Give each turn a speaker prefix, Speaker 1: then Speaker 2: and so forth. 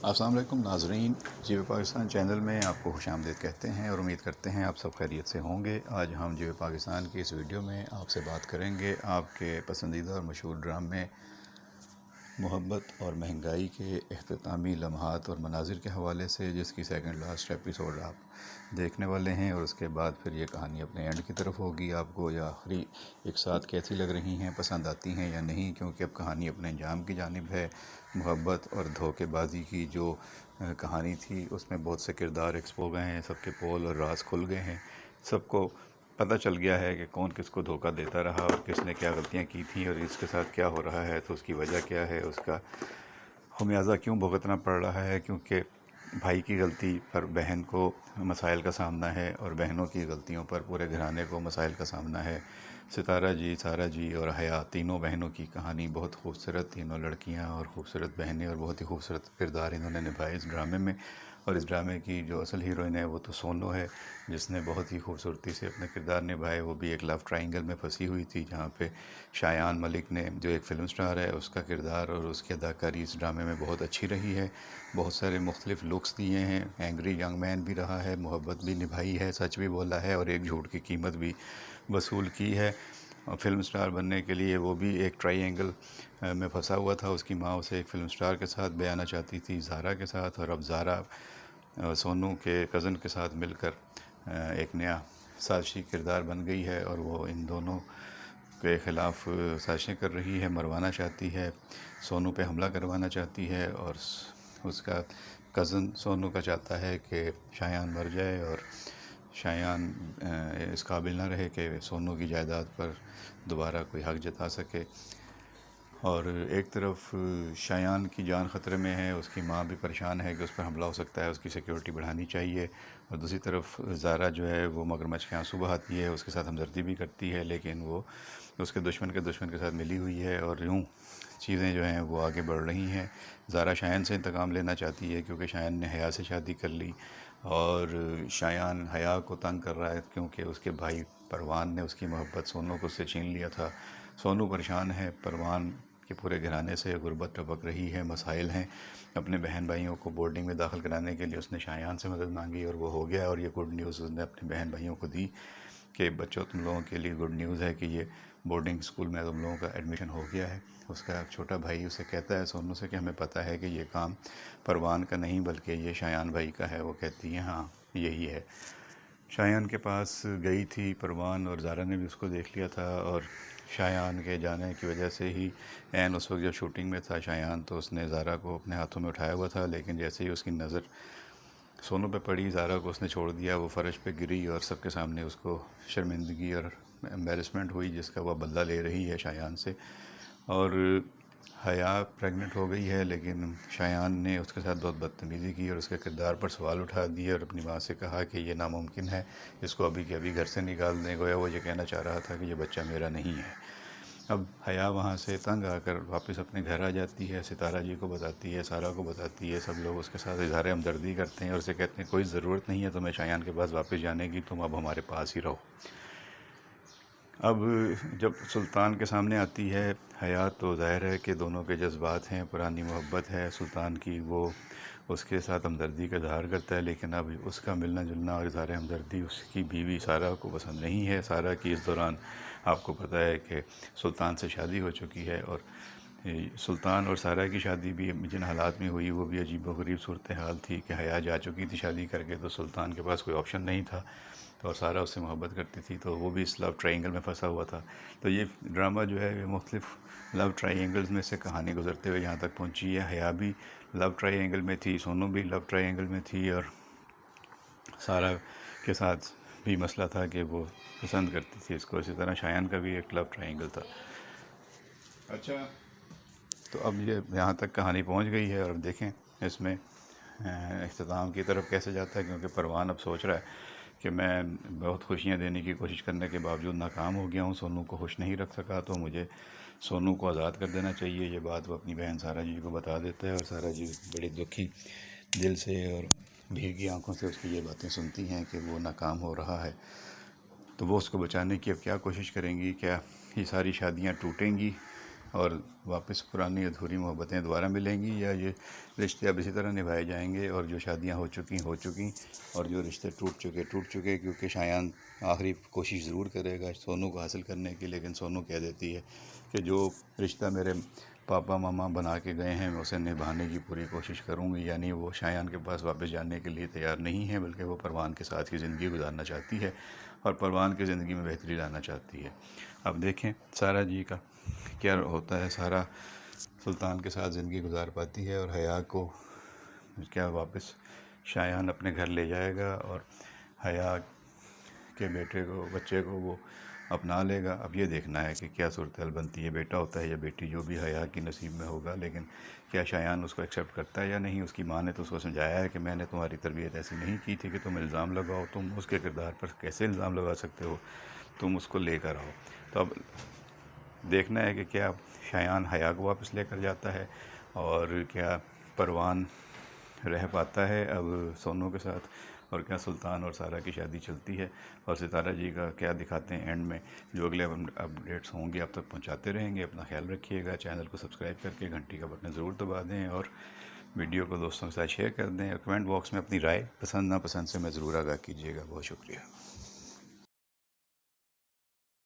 Speaker 1: السلام علیکم ناظرین، جیو پاکستان چینل میں آپ کو خوش آمدید کہتے ہیں اور امید کرتے ہیں آپ سب خیریت سے ہوں گے۔ آج ہم جیو پاکستان کی اس ویڈیو میں آپ سے بات کریں گے آپ کے پسندیدہ اور مشہور ڈرامے محبت اور مہنگائی کے اختتامی لمحات اور مناظر کے حوالے سے، جس کی سیکنڈ لاسٹ ایپیسوڈ آپ دیکھنے والے ہیں، اور اس کے بعد پھر یہ کہانی اپنے اینڈ کی طرف ہوگی۔ آپ کو یہ آخری ایک ساتھ کیسی لگ رہی ہیں، پسند آتی ہیں یا نہیں، کیونکہ اب کہانی اپنے انجام کی جانب ہے۔ محبت اور دھوکے بازی کی جو کہانی تھی، اس میں بہت سے کردار ایکسپو گئے ہیں، سب کے پول اور راز کھل گئے ہیں، سب کو پتہ چل گیا ہے کہ کون کس کو دھوکہ دیتا رہا اور کس نے کیا غلطیاں کی تھیں اور اس کے ساتھ کیا ہو رہا ہے، تو اس کی وجہ کیا ہے، اس کا خمیازہ کیوں بھگتنا پڑ رہا ہے۔ کیونکہ بھائی کی غلطی پر بہن کو مسائل کا سامنا ہے اور بہنوں کی غلطیوں پر پورے گھرانے کو مسائل کا سامنا ہے۔ ستارہ جی، سارہ جی اور حیا، تینوں بہنوں کی کہانی بہت خوبصورت، تینوں لڑکیاں اور خوبصورت بہنیں، اور بہت ہی خوبصورت کردار انہوں نے نبھائے اس ڈرامے میں۔ اور اس ڈرامے کی جو اصل ہیروئن ہے وہ تو سونو ہے، جس نے بہت ہی خوبصورتی سے اپنے کردار نبھائے۔ وہ بھی ایک لو ٹرائنگل میں پھنسی ہوئی تھی، جہاں پہ شایان ملک نے، جو ایک فلم سٹار ہے، اس کا کردار اور اس کی اداکاری اس ڈرامے میں بہت اچھی رہی ہے۔ بہت سارے مختلف لکس دیے ہیں، اینگری ینگ مین بھی رہا ہے، محبت بھی نبھائی ہے، سچ بھی بولا ہے، اور ایک جھوٹ کی قیمت بھی وصول کی ہے۔ اور فلم سٹار بننے کے لیے وہ بھی ایک ٹرائی اینگل میں پھنسا ہوا تھا۔ اس کی ماں اسے ایک فلم سٹار کے ساتھ بیانا چاہتی تھی، زارا کے ساتھ، اور اب زارا سونو کے کزن کے ساتھ مل کر ایک نیا سازشی کردار بن گئی ہے، اور وہ ان دونوں کے خلاف سازشیں کر رہی ہے، مروانا چاہتی ہے، سونو پہ حملہ کروانا چاہتی ہے، اور اس کا کزن سونو کا چاہتا ہے کہ شایان مر جائے اور شایان اس قابل نہ رہے کہ سونو کی جائیداد پر دوبارہ کوئی حق جتا سکے۔ اور ایک طرف شایان کی جان خطرے میں ہے، اس کی ماں بھی پریشان ہے کہ اس پر حملہ ہو سکتا ہے، اس کی سیکیورٹی بڑھانی چاہیے، اور دوسری طرف زارا جو ہے وہ مگرمچھ کے آنسو بہاتی ہے، اس کے ساتھ ہمدردی بھی کرتی ہے، لیکن وہ اس کے دشمن کے ساتھ ملی ہوئی ہے، اور یوں چیزیں جو ہیں وہ آگے بڑھ رہی ہیں۔ زارا شایان سے انتقام لینا چاہتی ہے کیونکہ شایان نے حیا سے شادی کر لی، اور شایان حیا کو تنگ کر رہا ہے کیونکہ اس کے بھائی پروان نے اس کی محبت سونو کو اس سے چھین لیا تھا۔ سونو پریشان ہے پروان کے پورے گھرانے سے، غربت ٹپک رہی ہے، مسائل ہیں۔ اپنے بہن بھائیوں کو بورڈنگ میں داخل کرانے کے لیے اس نے شایان سے مدد مانگی اور وہ ہو گیا، اور یہ گڈ نیوز اس نے اپنے بہن بھائیوں کو دی کہ بچوں، تم لوگوں کے لیے گڈ نیوز ہے کہ یہ بورڈنگ اسکول میں تم لوگوں کا ایڈمیشن ہو گیا ہے۔ اس کا چھوٹا بھائی اسے کہتا ہے سونو سے کہ ہمیں پتہ ہے کہ یہ کام پروان کا نہیں بلکہ یہ شایان بھائی کا ہے۔ وہ کہتی ہے ہاں یہی ہے۔ شایان کے پاس گئی تھی پروان، اور زارا نے بھی اس کو دیکھ لیا تھا، اور شایان کے جانے کی وجہ سے ہی عین اس وقت جب شوٹنگ میں تھا شایان، تو اس نے زارا کو اپنے ہاتھوں میں اٹھایا ہوا تھا، لیکن جیسے ہی اس کی نظر سونو پہ پڑی، زارا کو اس نے چھوڑ دیا، وہ فرش پہ گری اور سب کے سامنے اس کو شرمندگی اور امبیرسمنٹ ہوئی، جس کا وہ بدلہ لے رہی ہے شایان سے۔ اور حیا پریگننٹ ہو گئی ہے، لیکن شایان نے اس کے ساتھ بہت بدتمیزی کی اور اس کے کردار پر سوال اٹھا دیے، اور اپنی ماں سے کہا کہ یہ ناممکن ہے، اس کو ابھی کے ابھی گھر سے نکال دیں۔ گویا وہ یہ کہنا چاہ رہا تھا کہ یہ بچہ میرا نہیں ہے۔ اب حیا وہاں سے تنگ آ کر واپس اپنے گھر آ جاتی ہے، ستارہ جی کو بتاتی ہے، سارہ کو بتاتی ہے، سب لوگ اس کے ساتھ اظہار ہمدردی کرتے ہیں اور اسے کہتے ہیں کوئی ضرورت نہیں ہے تمہیں شایان کے پاس واپس جانے کی، تم اب ہمارے پاس ہی رہو۔ اب جب سلطان کے سامنے آتی ہے حیا، تو ظاہر ہے کہ دونوں کے جذبات ہیں، پرانی محبت ہے سلطان کی، وہ اس کے ساتھ ہمدردی کا اظہار کرتا ہے، لیکن اب اس کا ملنا جلنا اور اظہار ہمدردی اس کی بیوی سارہ کو پسند نہیں ہے۔ سارہ کی اس دوران آپ کو پتہ ہے کہ سلطان سے شادی ہو چکی ہے، اور سلطان اور سارہ کی شادی بھی جن حالات میں ہوئی وہ بھی عجیب و غریب صورتحال تھی کہ حیا جا چکی تھی شادی کر کے، تو سلطان کے پاس کوئی آپشن نہیں تھا، تو سارہ اس سے محبت کرتی تھی، تو وہ بھی اس لو ٹرائنگل میں پھنسا ہوا تھا۔ تو یہ ڈرامہ جو ہے مختلف لو ٹرائی اینگلز میں سے کہانی گزرتے ہوئے یہاں تک پہنچی ہے۔ حیا بھی لو ٹرائی اینگل میں تھی، سونو بھی لو ٹرائی اینگل میں تھی، اور سارہ کے ساتھ بھی مسئلہ تھا کہ وہ پسند کرتی تھی اس کو، اسی طرح شایان کا بھی ایک لو ٹرائی اینگل تھا۔ اچھا، تو اب یہ یہاں تک کہانی پہنچ گئی ہے، اور اب دیکھیں اس میں اختتام کی طرف کیسے جاتا ہے، کیونکہ پروان اب سوچ رہا ہے کہ میں بہت خوشیاں دینے کی کوشش کرنے کے باوجود ناکام ہو گیا ہوں، سونو کو خوش نہیں رکھ سکا، تو مجھے سونو کو آزاد کر دینا چاہیے۔ یہ بات وہ اپنی بہن سارہ جی کو بتا دیتا ہے، اور سارہ جی بڑی دکھی دل سے اور بھیگی آنکھوں سے اس کی یہ باتیں سنتی ہیں کہ وہ ناکام ہو رہا ہے، تو وہ اس کو بچانے کی اب کیا کوشش کریں گی؟ کیا یہ ساری شادیاں ٹوٹیں گی اور واپس پرانی ادھوری محبتیں دوبارہ ملیں گی، یا یہ رشتے اب اسی طرح نبھائے جائیں گے، اور جو شادیاں ہو چکیں اور جو رشتے ٹوٹ چکے، کیونکہ شایان آخری کوشش ضرور کرے گا سونو کو حاصل کرنے کی، لیکن سونو کہہ دیتی ہے کہ جو رشتہ میرے پاپا ماما بنا کے گئے ہیں میں اسے نبھانے کی پوری کوشش کروں گی، یعنی وہ شایان کے پاس واپس جانے کے لیے تیار نہیں ہے، بلکہ وہ پروان کے ساتھ ہی زندگی گزارنا چاہتی ہے اور پروان کی زندگی میں بہتری لانا چاہتی ہے۔ اب دیکھیں سارا جی کا کیا ہوتا ہے، سارا سلطان کے ساتھ زندگی گزار پاتی ہے، اور حیا کو کیا واپس شایان اپنے گھر لے جائے گا اور حیا کے بچے کو وہ اپنا لے گا۔ اب یہ دیکھنا ہے کہ کیا صورتحال بنتی ہے، بیٹا ہوتا ہے یا بیٹی، جو بھی حیا کی نصیب میں ہوگا، لیکن کیا شایان اس کو ایکسیپٹ کرتا ہے یا نہیں۔ اس کی ماں نے تو اس کو سمجھایا ہے کہ میں نے تمہاری تربیت ایسی نہیں کی تھی کہ تم الزام لگاؤ، تم اس کے کردار پر کیسے الزام لگا سکتے ہو، تم اس کو لے کر آؤ۔ تو اب دیکھنا ہے کہ کیا شایان حیا کو واپس لے کر جاتا ہے، اور کیا پروان رہ پاتا ہے اب سونو کے ساتھ، اور کیا سلطان اور سارا کی شادی چلتی ہے، اور ستارہ جی کا کیا دکھاتے ہیں اینڈ میں۔ جو اگلے اپڈیٹس ہوں گے آپ تک پہنچاتے رہیں گے۔ اپنا خیال رکھیے گا، چینل کو سبسکرائب کر کے گھنٹی کا بٹن ضرور دبا دیں، اور ویڈیو کو دوستوں کے ساتھ شیئر کر دیں، اور کمنٹ باکس میں اپنی رائے پسند ناپسند سے میں ضرور آگاہ کیجیے گا۔ بہت شکریہ۔